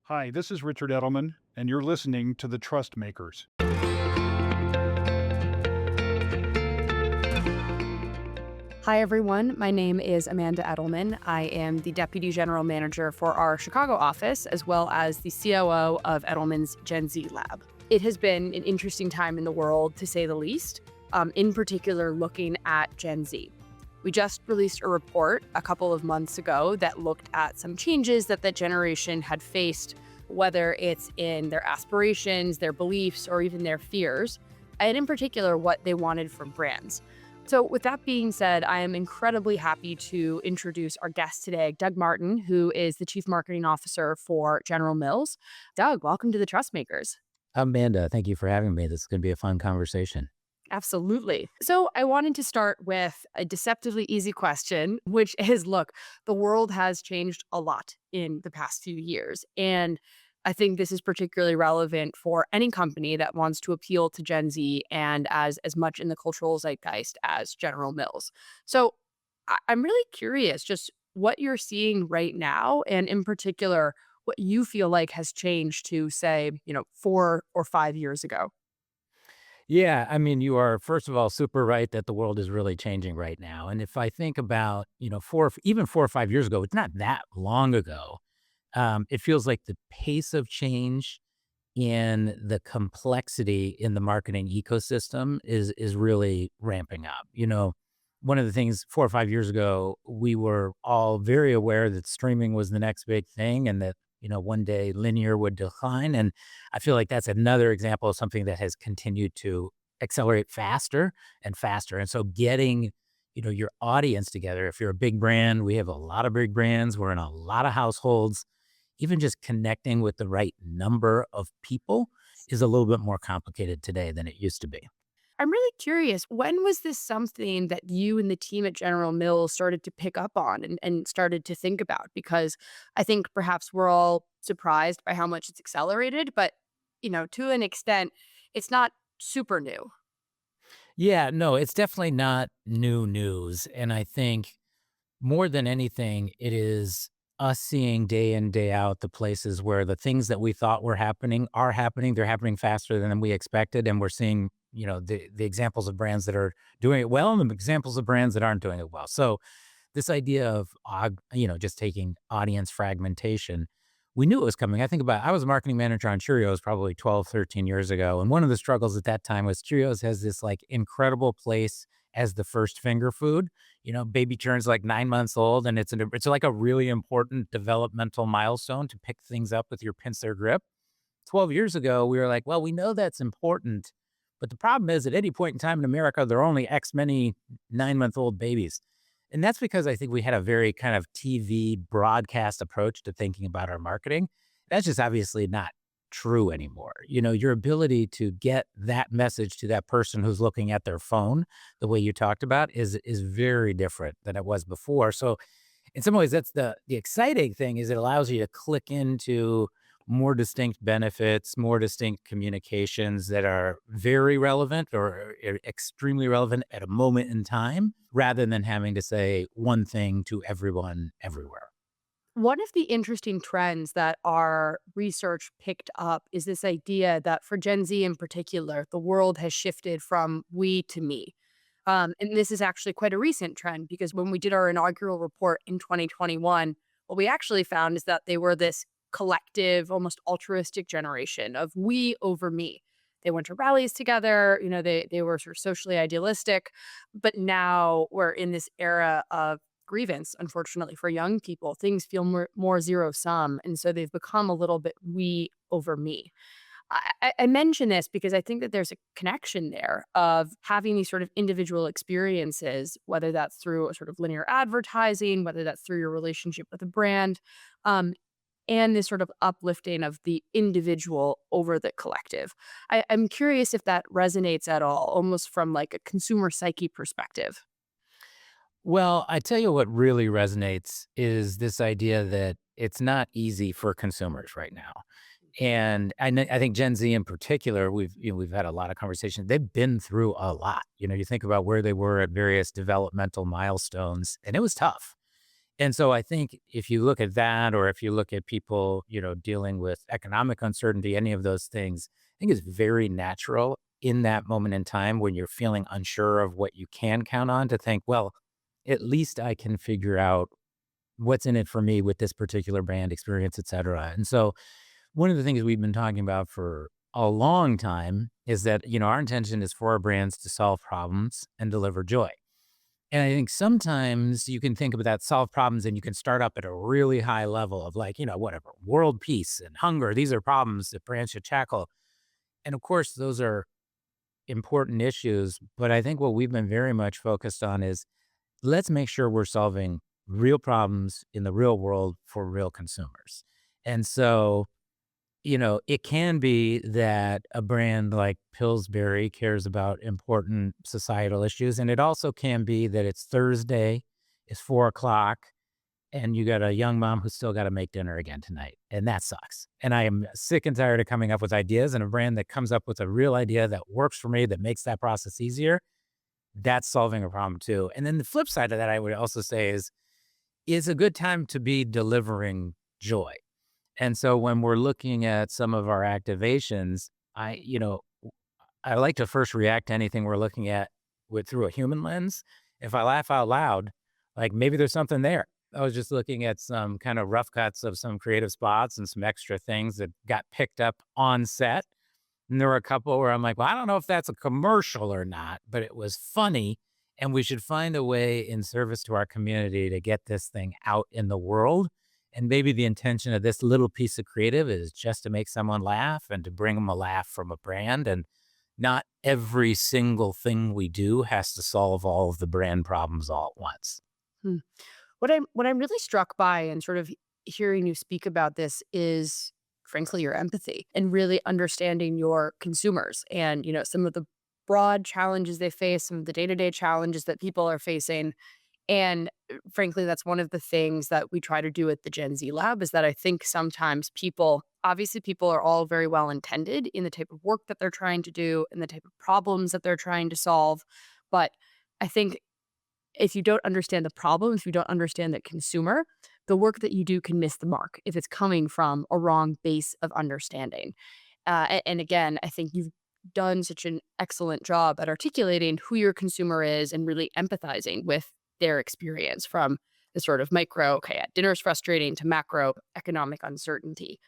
Hi, this is Richard Edelman, and you're listening to The Trust Makers. Hi, everyone. My name is Amanda Edelman. I am the Deputy General Manager for our Chicago office, as well as the COO of Edelman's Gen Z Lab. It has been an interesting time in the world, to say the least, in particular looking at Gen Z. We just released a report a couple of months ago that looked at some changes that generation had faced, whether it's in their aspirations, their beliefs, or even their fears, and in particular, what they wanted from brands. So, with that being said, I am incredibly happy to introduce our guest today, Doug Martin, who is the Chief Marketing Officer for General Mills. Doug, welcome to the Trust Makers. Amanda, thank you for having me. This is going to be a fun conversation. Absolutely. So, I wanted to start with a deceptively easy question, which is look, the world has changed a lot in the past few years. And I think this is particularly relevant for any company that wants to appeal to Gen Z and as much in the cultural zeitgeist as General Mills. So I'm really curious just what you're seeing right now, and in particular, what you feel like has changed to say, 4 or 5 years ago. Yeah, I mean, you are, first of all, super right that the world is really changing right now. And if I think about, even 4 or 5 years ago, it's not that long ago. It feels like the pace of change in the complexity in the marketing ecosystem is really ramping up. One of the things 4 or 5 years ago, we were all very aware that streaming was the next big thing and that, one day linear would decline. And I feel like that's another example of something that has continued to accelerate faster and faster. And so getting, your audience together, if you're a big brand, we have a lot of big brands, we're in a lot of households, even just connecting with the right number of people is a little bit more complicated today than it used to be. I'm really curious, when was this something that you and the team at General Mills started to pick up on and started to think about? Because I think perhaps we're all surprised by how much it's accelerated, but to an extent, it's not super new. Yeah, no, it's definitely not new news. And I think more than anything, it is us seeing day in, day out the places where the things that we thought were happening are happening. They're happening faster than we expected. And we're seeing, the examples of brands that are doing it well and the examples of brands that aren't doing it well. So this idea of, just taking audience fragmentation, we knew it was coming. I was a marketing manager on Cheerios probably 12, 13 years ago. And one of the struggles at that time was Cheerios has this like incredible place as the first finger food. Baby turns like 9 months old and it's like a really important developmental milestone to pick things up with your pincer grip. 12 years ago, we were like, well, we know that's important. But the problem is at any point in time in America, there are only X many 9-month-old babies. And that's because I think we had a very kind of TV broadcast approach to thinking about our marketing. That's just obviously not true anymore. Your ability to get that message to that person who's looking at their phone, the way you talked about, is very different than it was before. So in some ways, that's the exciting thing is it allows you to click into more distinct benefits, more distinct communications that are very relevant or extremely relevant at a moment in time, rather than having to say one thing to everyone everywhere. One of the interesting trends that our research picked up is this idea that for Gen Z in particular, the world has shifted from we to me. And this is actually quite a recent trend because when we did our inaugural report in 2021, what we actually found is that they were this collective, almost altruistic generation of we over me. They went to rallies together, they were sort of socially idealistic. But now we're in this era of grievance, unfortunately, for young people. Things feel more zero sum. And so they've become a little bit we over me. I mention this because I think that there's a connection there of having these sort of individual experiences, whether that's through a sort of linear advertising, whether that's through your relationship with a brand, um, and this sort of uplifting of the individual over the collective. I'm curious if that resonates at all, almost from like a consumer psyche perspective. Well, I tell you what really resonates is this idea that it's not easy for consumers right now. And I think Gen Z in particular, we've had a lot of conversation. They've been through a lot. You think about where they were at various developmental milestones, and it was tough. And so I think if you look at that, or if you look at people, dealing with economic uncertainty, any of those things, I think it's very natural in that moment in time when you're feeling unsure of what you can count on to think, well, at least I can figure out what's in it for me with this particular brand experience, et cetera. And so one of the things we've been talking about for a long time is that, our intention is for our brands to solve problems and deliver joy. And I think sometimes you can think about that, solve problems, and you can start up at a really high level of like, whatever, world peace and hunger. These are problems that brands should tackle. And of course, those are important issues. But I think what we've been very much focused on is let's make sure we're solving real problems in the real world for real consumers. And so, it can be that a brand like Pillsbury cares about important societal issues. And it also can be that it's Thursday, it's 4 o'clock, and you got a young mom who's still got to make dinner again tonight. And that sucks. And I am sick and tired of coming up with ideas, and a brand that comes up with a real idea that works for me, that makes that process easier. That's solving a problem too. And then the flip side of that, I would also say is it's a good time to be delivering joy. And so when we're looking at some of our activations, I like to first react to anything we're looking at with through a human lens. If I laugh out loud, like maybe there's something there. I was just looking at some kind of rough cuts of some creative spots and some extra things that got picked up on set. And there were a couple where I'm like, well, I don't know if that's a commercial or not, but it was funny. And we should find a way in service to our community to get this thing out in the world. And maybe the intention of this little piece of creative is just to make someone laugh and to bring them a laugh from a brand. And not every single thing we do has to solve all of the brand problems all at once. Hmm. What I'm really struck by and sort of hearing you speak about this is frankly your empathy and really understanding your consumers and some of the broad challenges they face, some of the day-to-day challenges that people are facing. And frankly, that's one of the things that we try to do at the Gen Z Lab is that I think sometimes people are all very well intended in the type of work that they're trying to do and the type of problems that they're trying to solve. But I think if you don't understand the problem, if you don't understand the consumer, the work that you do can miss the mark if it's coming from a wrong base of understanding. And again, I think you've done such an excellent job at articulating who your consumer is and really empathizing with their experience from the sort of micro, okay, dinner's frustrating to macro economic uncertainty.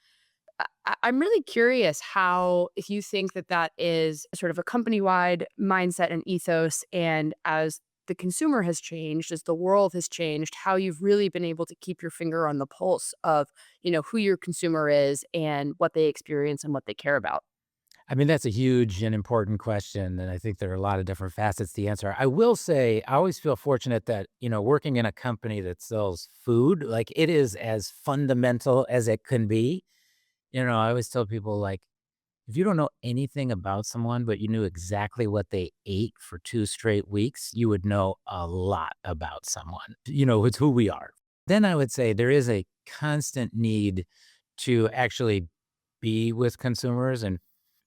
I'm really curious how, if you think that that is sort of a company wide mindset and ethos, and as the consumer has changed, as the world has changed, how you've really been able to keep your finger on the pulse of, who your consumer is and what they experience and what they care about. I mean, that's a huge and important question. And I think there are a lot of different facets to the answer. I will say, I always feel fortunate that, working in a company that sells food, like it is as fundamental as it can be. I always tell people, like, if you don't know anything about someone, but you knew exactly what they ate for 2 straight weeks, you would know a lot about someone. It's who we are. Then I would say there is a constant need to actually be with consumers and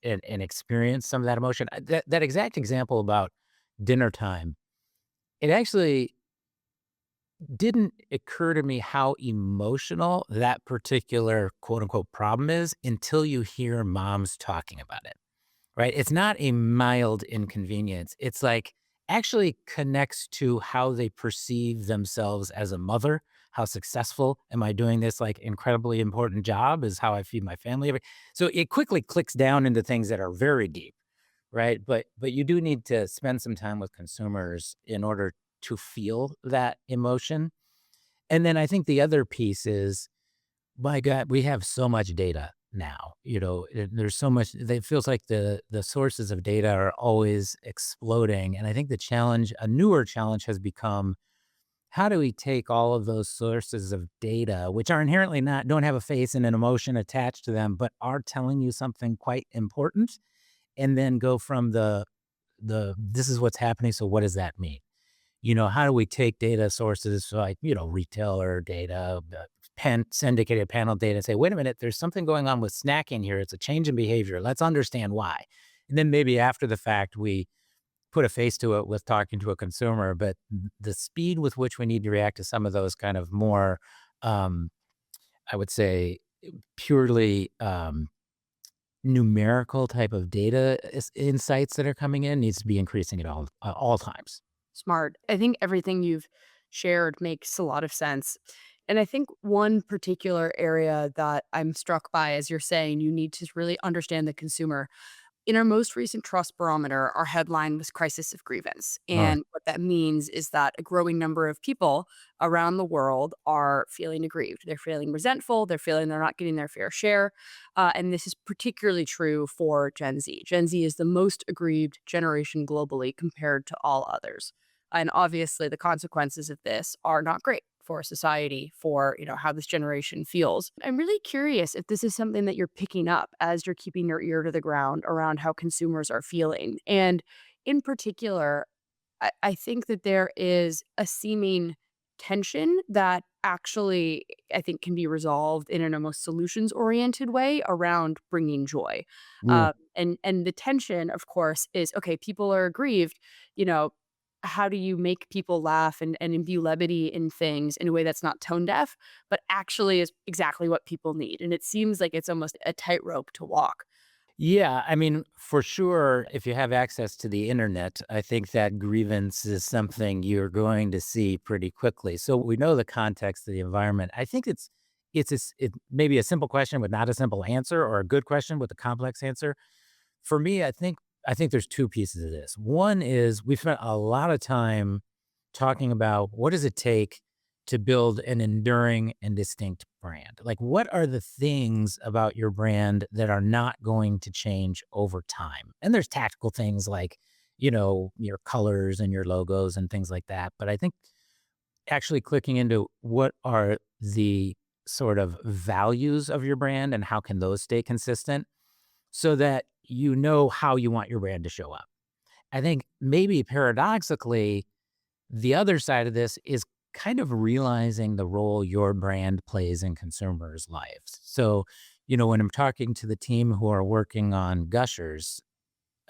experience some of that emotion. That exact example about dinner time, it actually didn't occur to me how emotional that particular quote unquote problem is until you hear moms talking about it, right? It's not a mild inconvenience. It's like actually connects to how they perceive themselves as a mother. How successful am I doing this like incredibly important job is how I feed my family. So it quickly clicks down into things that are very deep, right? But you do need to spend some time with consumers in order to feel that emotion. And then I think the other piece is, my God, we have so much data now. There's so much. It feels like the sources of data are always exploding, and I think a newer challenge, has become how do we take all of those sources of data, which are inherently not don't have a face and an emotion attached to them, but are telling you something quite important, and then go from the this is what's happening. So what does that mean? How do we take data sources like, retailer data, syndicated panel data and say, wait a minute, there's something going on with snacking here. It's a change in behavior. Let's understand why. And then maybe after the fact, we put a face to it with talking to a consumer, but the speed with which we need to react to some of those kind of more, um, I would say, purely numerical type of data insights that are coming in needs to be increasing at all times. Smart. I think everything you've shared makes a lot of sense. And I think one particular area that I'm struck by, as you're saying, you need to really understand the consumer. In our most recent trust barometer, our headline was Crisis of Grievance. All right. And what that means is that a growing number of people around the world are feeling aggrieved. They're feeling resentful. They're feeling they're not getting their fair share. And this is particularly true for Gen Z. Gen Z is the most aggrieved generation globally compared to all others. And obviously, the consequences of this are not great for society, for how this generation feels. I'm really curious if this is something that you're picking up as you're keeping your ear to the ground around how consumers are feeling. And in particular, I think that there is a seeming tension that actually I think can be resolved in an almost solutions oriented way around bringing joy. Yeah. And the tension, of course, is okay. People are aggrieved. You know, how do you make people laugh and imbue levity in things in a way that's not tone deaf, but actually is exactly what people need? And it seems like it's almost a tightrope to walk. Yeah, I mean, for sure, if you have access to the internet, I think that grievance is something you're going to see pretty quickly. So we know the context of the environment. I think it may be a simple question with not a simple answer, or a good question with a complex answer. For me, I think there's two pieces of this. One is we've spent a lot of time talking about what does it take to build an enduring and distinct brand? Like, what are the things about your brand that are not going to change over time? And there's tactical things like, your colors and your logos and things like that. But I think actually clicking into what are the sort of values of your brand and how can those stay consistent so that you know how you want your brand to show up. I think maybe paradoxically, the other side of this is kind of realizing the role your brand plays in consumers' lives. So, when I'm talking to the team who are working on Gushers,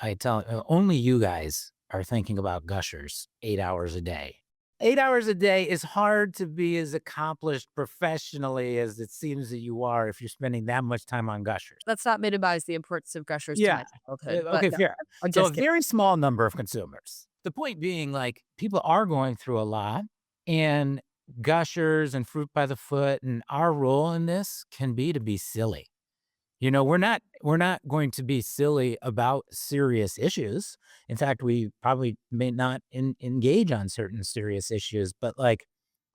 I tell only you guys are thinking about Gushers 8 hours a day. 8 hours a day is hard to be as accomplished professionally as it seems that you are if you're spending that much time on Gushers. Let's not minimize the importance of Gushers to Yeah. my childhood, but Okay, no, fair. I'm So a just kidding. very small number of consumers. The point being, like, people are going through a lot, and Gushers and Fruit by the Foot and our role in this can be to be silly. We're not going to be silly about serious issues. In fact, we probably may not engage on certain serious issues, but like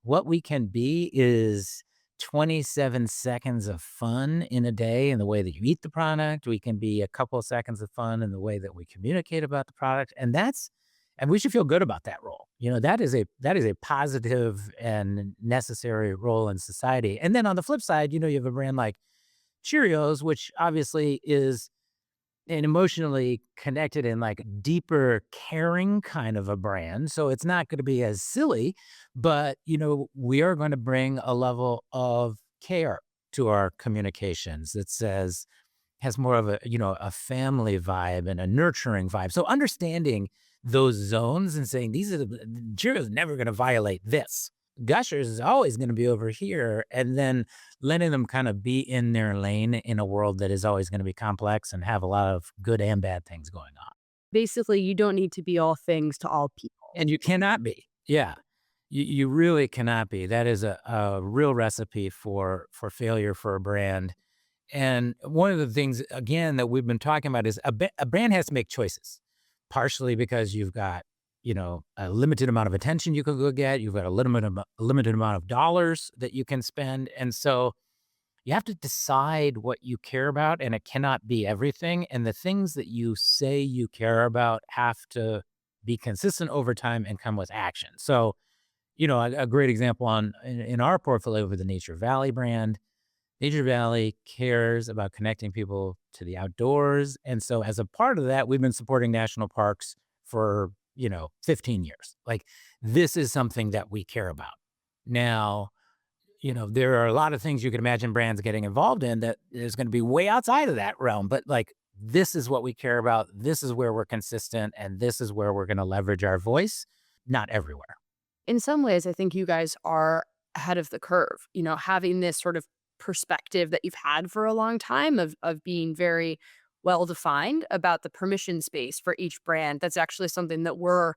what we can be is 27 seconds of fun in a day in the way that you eat the product. We can be a couple of seconds of fun in the way that we communicate about the product. And we should feel good about that role. That is a positive and necessary role in society. And then on the flip side, you have a brand like Cheerios, which obviously is an emotionally connected and like deeper caring kind of a brand. So it's not going to be as silly, but we are going to bring a level of care to our communications that has more of a family vibe and a nurturing vibe. So understanding those zones and saying these are the Cheerios never going to violate this. Gushers is always going to be over here, and then letting them kind of be in their lane in a world that is always going to be complex and have a lot of good and bad things going on. Basically, you don't need to be all things to all people. And you cannot be. Yeah. You really cannot be. That is a real recipe for failure for a brand. And one of the things, again, that we've been talking about is a brand has to make choices, partially because you've got, a limited amount of attention you can go get. You've got a limited amount of dollars that you can spend. And so you have to decide what you care about, and it cannot be everything. And the things that you say you care about have to be consistent over time and come with action. So, a great example in our portfolio with the Nature Valley brand. Nature Valley cares about connecting people to the outdoors. And so as a part of that, we've been supporting national parks for, 15 years. Like, this is something that we care about. Now, there are a lot of things you can imagine brands getting involved in that is going to be way outside of that realm. But like, this is what we care about. This is where we're consistent, and this is where we're going to leverage our voice. Not everywhere. In some ways, I think you guys are ahead of the curve, having this sort of perspective that you've had for a long time of being very well defined about the permission space for each brand. That's actually something that we're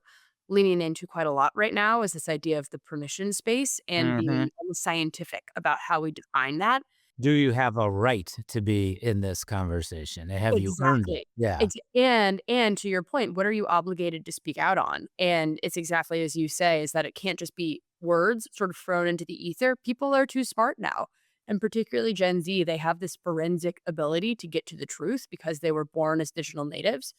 leaning into quite a lot right now is this idea of the permission space and Hmm. being almost scientific about how we define that. Do you have a right to be in this conversation? And have you earned it? Exactly. Yeah. And to your point, what are you obligated to speak out on? And it's exactly as you say, is that it can't just be words sort of thrown into the ether. People are too smart now. And particularly Gen Z, they have this forensic ability to get to the truth because they were born as digital natives.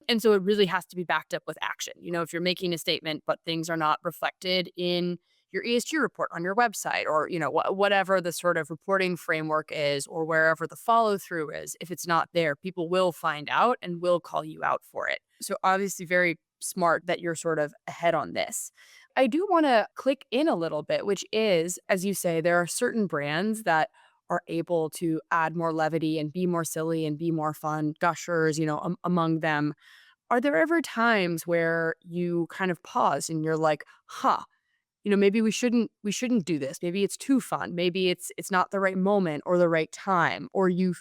And so it really has to be backed up with action. If you're making a statement, but things are not reflected in your ESG report on your website or, whatever the sort of reporting framework is or wherever the follow through is, if it's not there, people will find out and will call you out for it. So obviously very smart that you're sort of ahead on this. I do want to click in a little bit, which is, as you say, there are certain brands that are able to add more levity and be more silly and be more fun, gushers, among them. Are there ever times where you kind of pause and you're like, huh, maybe we shouldn't do this. Maybe it's too fun. Maybe it's not the right moment or the right time, or you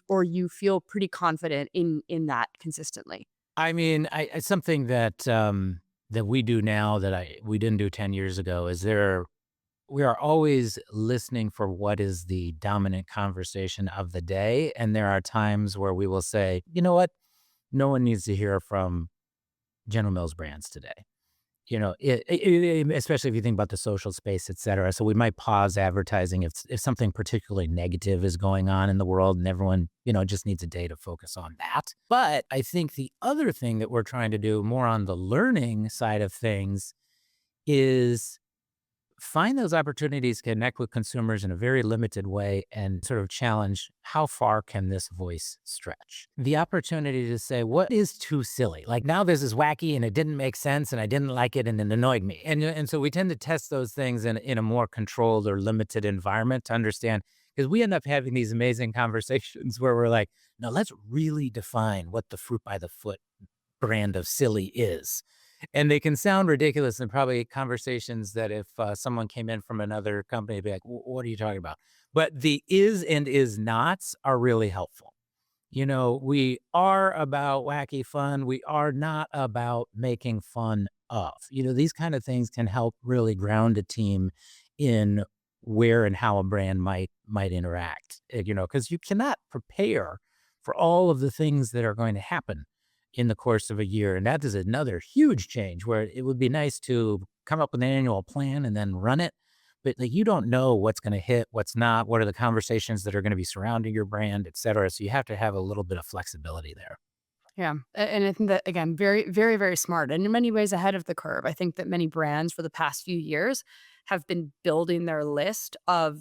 feel pretty confident in that consistently. I mean, it's something that that we do now that we didn't do 10 years ago is we are always listening for what is the dominant conversation of the day. And there are times where we will say, you know what? No one needs to hear from General Mills brands today. Especially if you think about the social space, et cetera. So we might pause advertising if something particularly negative is going on in the world and everyone, just needs a day to focus on that. But I think the other thing that we're trying to do more on the learning side of things is find those opportunities to connect with consumers in a very limited way and sort of challenge how far can this voice stretch? The opportunity to say, what is too silly? Like now this is wacky and it didn't make sense and I didn't like it and it annoyed me. And so we tend to test those things in a more controlled or limited environment to understand because we end up having these amazing conversations where we're like, no, let's really define what the fruit by the foot brand of silly is. And they can sound ridiculous and probably conversations that if someone came in from another company, they'd be like, What are you talking about?" But the is and is nots are really helpful. We are about wacky fun. We are not about making fun of. These kind of things can help really ground a team in where and how a brand might interact. Because you cannot prepare for all of the things that are going to happen in the course of a year. And that is another huge change where it would be nice to come up with an annual plan and then run it. But like you don't know what's going to hit, what's not, what are the conversations that are going to be surrounding your brand, et cetera. So you have to have a little bit of flexibility there. Yeah. And I think that, again, very, very, very smart and in many ways ahead of the curve. I think that many brands for the past few years have been building their list of,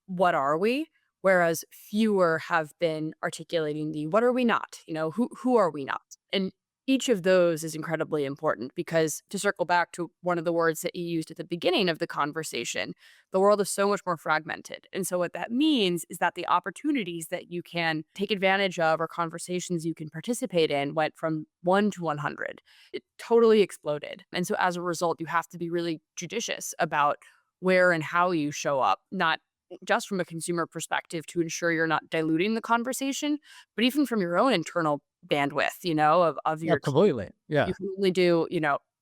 what are we? Whereas fewer have been articulating the what are we not? Who are we not? And each of those is incredibly important because to circle back to one of the words that you used at the beginning of the conversation, the world is so much more fragmented. And so what that means is that the opportunities that you can take advantage of or conversations you can participate in went from 1 to 100. It totally exploded. And so as a result, you have to be really judicious about where and how you show up, not just from a consumer perspective to ensure you're not diluting the conversation, but even from your own internal bandwidth, of Yeah, your team. completely. Yeah. You can only do,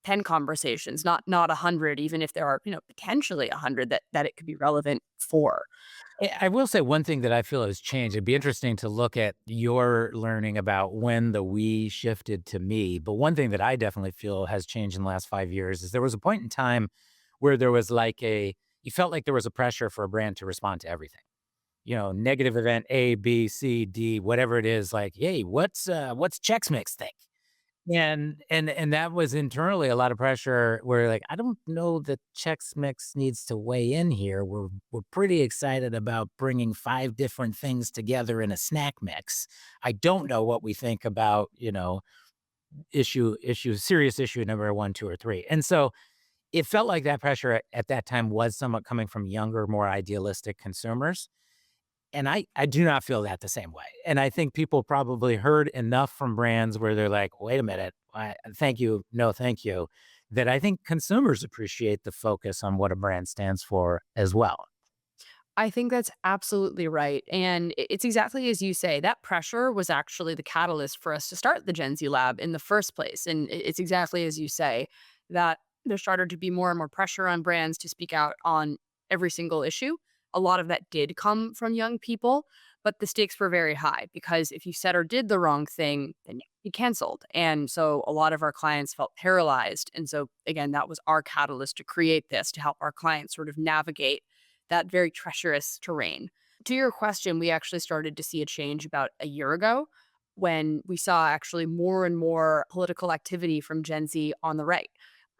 10 conversations, not 100, even if there are, potentially 100 that it could be relevant for. I will say one thing that I feel has changed. It'd be interesting to look at your learning about when the we shifted to me. But one thing that I definitely feel has changed in the last 5 years is there was a point in time where there was you felt like there was a pressure for a brand to respond to everything. Negative event A, B, C, D, whatever it is, like, hey, what's Chex Mix think? And that was internally a lot of pressure where like, I don't know that Chex Mix needs to weigh in here. We're pretty excited about bringing 5 different things together in a snack mix. I don't know what we think about, serious issue number 1, 2, or 3. And so it felt like that pressure at that time was somewhat coming from younger, more idealistic consumers. And I do not feel that the same way. And I think people probably heard enough from brands where they're like, "Wait a minute, thank you, no thank you," that I think consumers appreciate the focus on what a brand stands for as well. I think that's absolutely right. And it's exactly as you say, that pressure was actually the catalyst for us to start the Gen Z Lab in the first place. And it's exactly as you say that there started to be more and more pressure on brands to speak out on every single issue. A lot of that did come from young people, but the stakes were very high because if you said or did the wrong thing, then you canceled. And so a lot of our clients felt paralyzed. And so, again, that was our catalyst to create this to help our clients sort of navigate that very treacherous terrain. To your question, we actually started to see a change about a year ago when we saw actually more and more political activity from Gen Z on the right.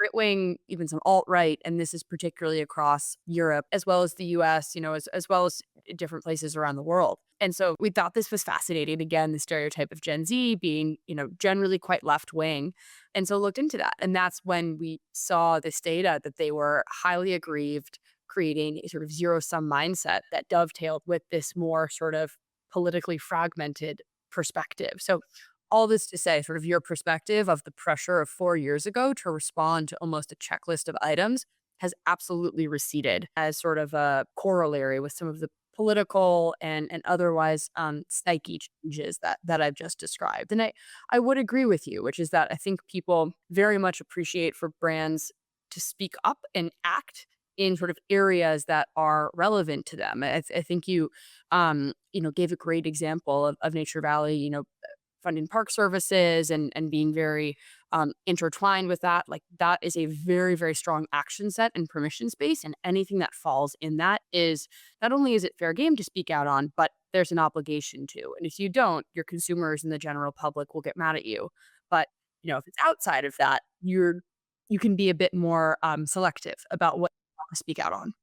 Right wing, even some alt right, and this is particularly across Europe as well as the US, as well as different places around the world. And so we thought this was fascinating. Again, the stereotype of Gen Z being, generally quite left wing. And so looked into that. And that's when we saw this data that they were highly aggrieved, creating a sort of zero sum mindset that dovetailed with this more sort of politically fragmented perspective. So, all this to say, sort of your perspective of the pressure of 4 years ago to respond to almost a checklist of items has absolutely receded as sort of a corollary with some of the political and otherwise psyche changes that I've just described. And I would agree with you, which is that I think people very much appreciate for brands to speak up and act in sort of areas that are relevant to them. I think gave a great example of Nature Valley, funding park services and being very intertwined with that. Like that is a very, very strong action set and permission space. And anything that falls in that is not only is it fair game to speak out on, but there's an obligation to. And if you don't, your consumers and the general public will get mad at you. But if it's outside of that, you can be a bit more selective about what you want to speak out on.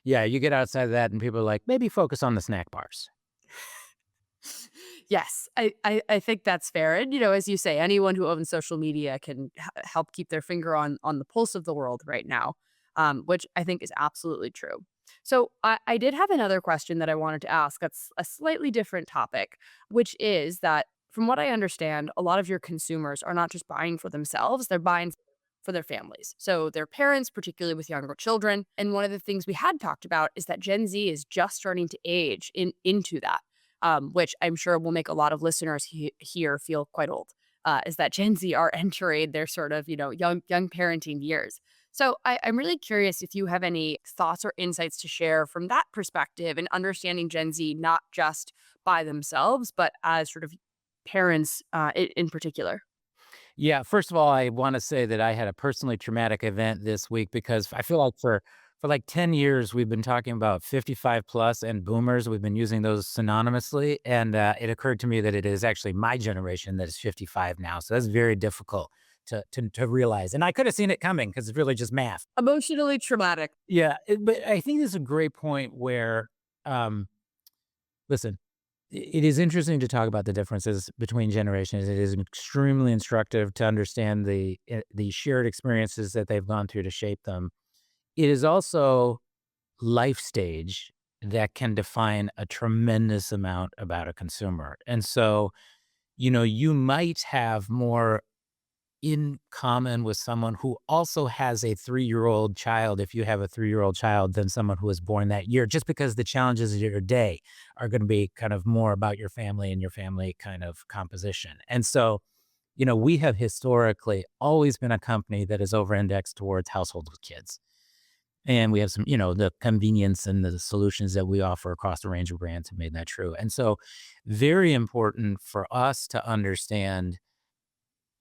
Yeah, you get outside of that and people are like, maybe focus on the snack bars. Yes, I think that's fair. And as you say, anyone who owns social media can help keep their finger on the pulse of the world right now, which I think is absolutely true. So I did have another question that I wanted to ask. That's a slightly different topic, which is that from what I understand, a lot of your consumers are not just buying for themselves; they're buying for their families. So their parents, particularly with younger children. And one of the things we had talked about is that Gen Z is just starting to age into that which I'm sure will make a lot of listeners here feel quite old, is that Gen Z are entering their sort of young parenting years. So I'm really curious if you have any thoughts or insights to share from that perspective and understanding Gen Z not just by themselves, but as sort of parents in particular. Yeah, first of all, I wanna say that I had a personally traumatic event this week because I feel like for like 10 years, we've been talking about 55 plus and boomers. We've been using those synonymously, and, it occurred to me that it is actually my generation that is 55 now, so that's very difficult to realize, and I coulda seen it coming because it's really just math. Emotionally traumatic. Yeah, but I think this is a great point where, um listen, it is interesting to talk about the differences between generations. It is extremely instructive to understand the shared experiences that they've gone through to shape them. It is also life stage that can define a tremendous amount about a consumer. And so, you might have more in common with someone who also has a 3-year-old child, if you have a 3-year-old child, than someone who was born that year, just because the challenges of your day are gonna be kind of more about your family and your family kind of composition. And so, we have historically always been a company that is over-indexed towards households with kids. And we have some, the convenience and the solutions that we offer across a range of brands have made that true. And so very important for us to understand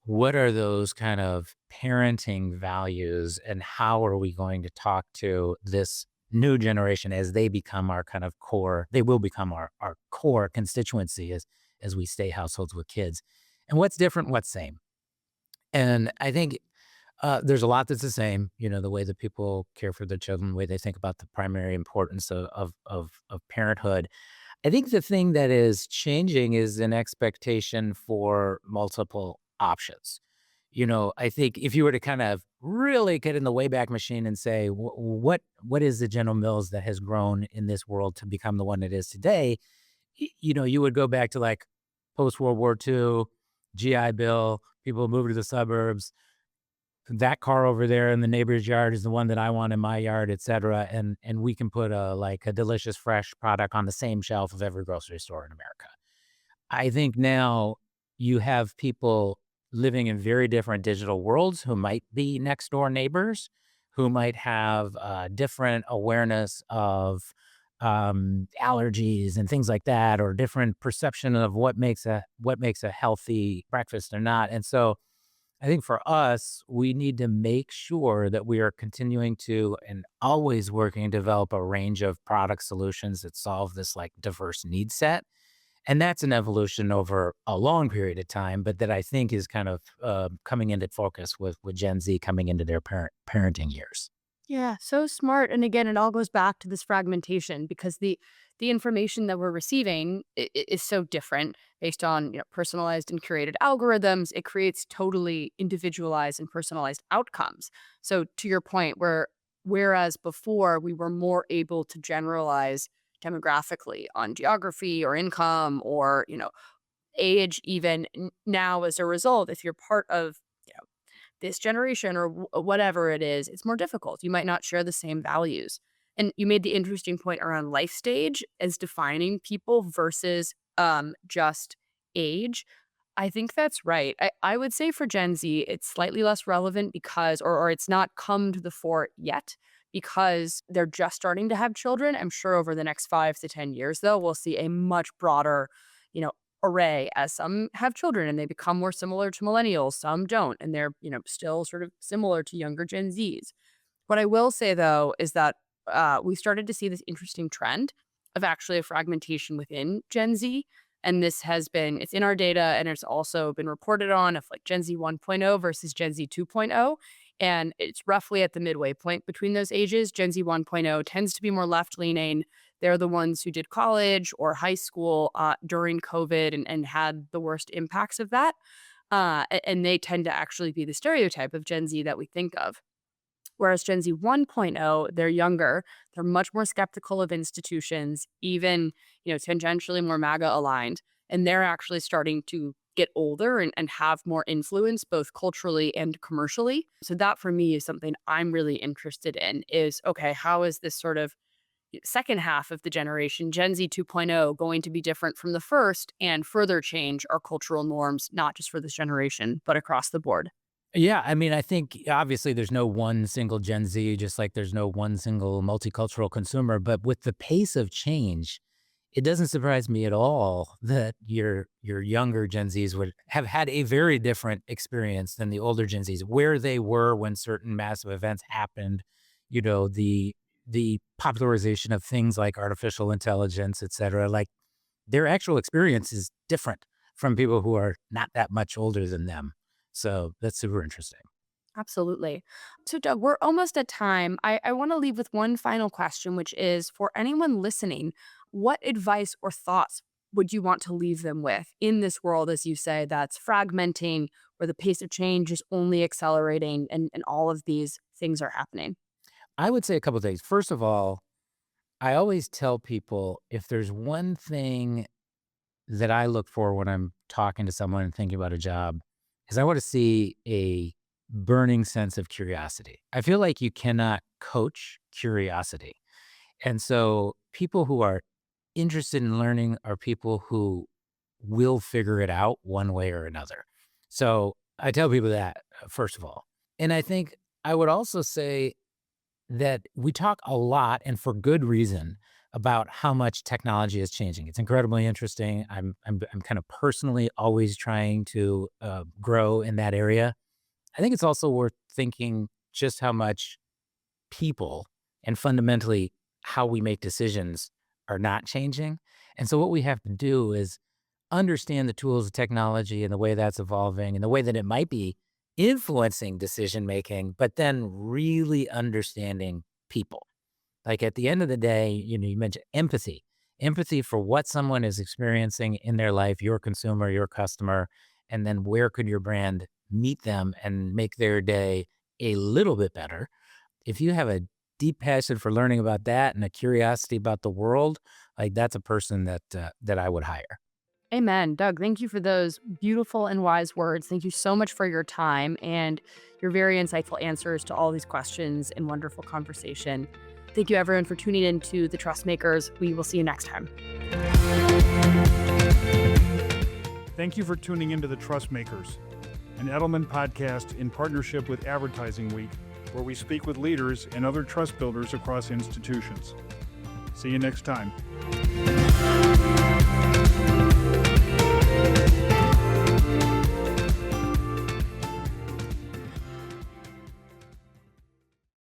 what are those kind of parenting values and how are we going to talk to this new generation as they become our kind of core, they will become our core constituency as we stay households with kids. And what's different, what's same. And I think there's a lot that's the same, the way that people care for their children, the way they think about the primary importance of parenthood. I think the thing that is changing is an expectation for multiple options. I think if you were to kind of really get in the Wayback Machine and say, what is the General Mills that has grown in this world to become the one it is today? You would go back to like post World War II, GI Bill, people move to the suburbs. That car over there in the neighbor's yard is the one that I want in my yard, et cetera. And we can put a delicious fresh product on the same shelf of every grocery store in America. I think now you have people living in very different digital worlds who might be next door neighbors, who might have different awareness of allergies and things like that, or different perception of what makes a healthy breakfast or not. And so I think for us, we need to make sure that we are continuing to and always working to develop a range of product solutions that solve this like diverse need set. And that's an evolution over a long period of time, but that I think is kind of coming into focus with Gen Z coming into their parenting years. Yeah, so smart. And again, it all goes back to this fragmentation because the information that we're receiving is so different based on personalized and curated algorithms. It creates totally individualized and personalized outcomes. So to your point, whereas before we were more able to generalize demographically on geography or income or age, even now as a result, if you're part of this generation or whatever it is, it's more difficult. You might not share the same values. And you made the interesting point around life stage as defining people versus just age. I think that's right. I would say for Gen Z, it's slightly less relevant because, or it's not come to the fore yet because they're just starting to have children. I'm sure over the next 5 to 10 years, though, we'll see a much broader, you know, array as some have children and they become more similar to millennials, some don't, and they're, still sort of similar to younger Gen Zs. What I will say though is that we started to see this interesting trend of actually a fragmentation within Gen Z. And it's in our data and it's also been reported on of like Gen Z 1.0 versus Gen Z 2.0. And it's roughly at the midway point between those ages. Gen Z 1.0 tends to be more left leaning. They're the ones who did college or high school during COVID and had the worst impacts of that. And they tend to actually be the stereotype of Gen Z that we think of. Whereas Gen Z 1.0, they're younger, they're much more skeptical of institutions, even, tangentially more MAGA aligned. And they're actually starting to get older and have more influence both culturally and commercially. So that for me is something I'm really interested in is, okay, how is this sort of second half of the generation, Gen Z 2.0, going to be different from the first and further change our cultural norms, not just for this generation, but across the board? Yeah, I mean, I think obviously there's no one single Gen Z, just like there's no one single multicultural consumer. But with the pace of change, it doesn't surprise me at all that your younger Gen Zs would have had a very different experience than the older Gen Zs, where they were when certain massive events happened. The popularization of things like artificial intelligence, et cetera. Like their actual experience is different from people who are not that much older than them. So that's super interesting. Absolutely. So, Doug, we're almost at time. I want to leave with one final question, which is for anyone listening, what advice or thoughts would you want to leave them with in this world, as you say, that's fragmenting, where the pace of change is only accelerating and all of these things are happening? I would say a couple things. First of all, I always tell people if there's one thing that I look for when I'm talking to someone and thinking about a job is I want to see a burning sense of curiosity. I feel like you cannot coach curiosity. And so people who are interested in learning are people who will figure it out one way or another. So I tell people that, first of all. And I think I would also say that we talk a lot and for good reason about how much technology is changing. It's incredibly interesting. I'm kind of personally always trying to grow in that area. I think it's also worth thinking just how much people and fundamentally how we make decisions are not changing. And so what we have to do is understand the tools of technology and the way that's evolving and the way that it might be influencing decision making, but then really understanding people. Like at the end of the day, you mentioned empathy for what someone is experiencing in their life, your consumer, your customer, and then where could your brand meet them and make their day a little bit better, if you have a deep passion for learning about that and a curiosity about the world, like that's a person that I would hire. Amen. Doug, thank you for those beautiful and wise words. Thank you so much for your time and your very insightful answers to all these questions and wonderful conversation. Thank you, everyone, for tuning in to The Trust Makers. We will see you next time. Thank you for tuning into the Trust Makers, an Edelman podcast in partnership with Advertising Week, where we speak with leaders and other trust builders across institutions. See you next time.